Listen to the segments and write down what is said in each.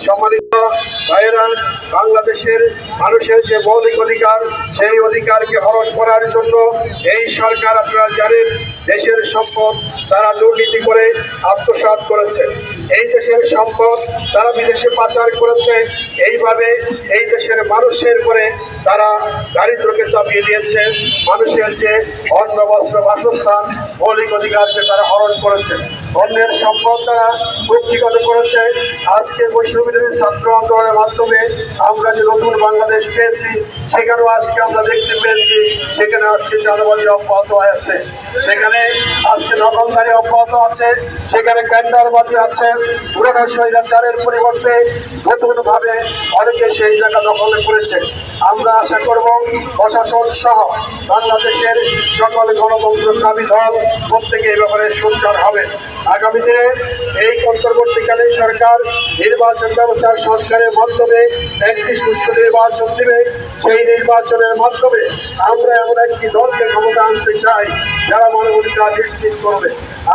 সম্মানিত ভাইয়েরা, বাংলাদেশের মানুষের যে মৌলিক অধিকার, সেই অধিকারকে হরণ করার জন্য এই সরকার, আপনারা জানেন, দেশের সম্পদ তারা দুর্নীতি করে আত্মসাৎ করেছে। এই দেশের সম্পদ তারা বিদেশে পাচার করেছে। এইভাবে এই দেশের মানুষের করে তারা দারিদ্র্যকে চাপিয়ে দিয়েছে। মানুষের যে অন্ন, বস্ত্র, বাসস্থান, মৌলিক অধিকারকে তারা হরণ করেছে। অন্যের সম্পদ তারা কুক্ষিগত করেছে। আজকে বৈষম্যবিরোধী ছাত্র আন্দোলনের মাধ্যমে আমরা যে নতুন বাংলাদেশ পেয়েছি, সেখানেও আজকে আমরা দেখতে পেয়েছি, সেখানে আজকে চাঁদাবাজি অব্যাহত আছে, সেখানে আজকে দখলদারি অব্যাহত আছে, সেখানে টেন্ডারবাজি আছে। পুরোনো স্বৈরাচারের পরিবর্তে নতুনভাবে অনেকে সেই জায়গা দখলে করেছে। আমরা আশা করব প্রশাসন সহ বাংলাদেশের সকল গণতন্ত্রকামী দল প্রত্যেকে এই ব্যাপারে সোচ্চার হবে। আগামী দিনে এই অন্তর্বর্তীকালীন সরকার নির্বাচন ব্যবস্থার সংস্কারের মাধ্যমে একটি সুষ্ঠু নির্বাচন দিবে। সেই নির্বাচনের মাধ্যমে আমরা এমন একটি দলকে ক্ষমতা আনতে চাই যারা মানবাধিকার নিশ্চিত করবে।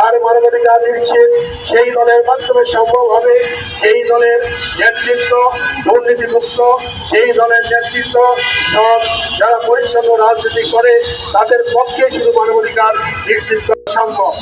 আর মানবাধিকার নিশ্চিত সেই দলের মাধ্যমে সম্ভব হবে যেই দলের নেতৃত্ব দুর্নীতিমুক্ত, যেই দলের নেতৃত্ব সৎ, যারা পরিচ্ছন্ন রাজনীতি করে, তাদের পক্ষে শুধু মানবাধিকার নিশ্চিত করা সম্ভব।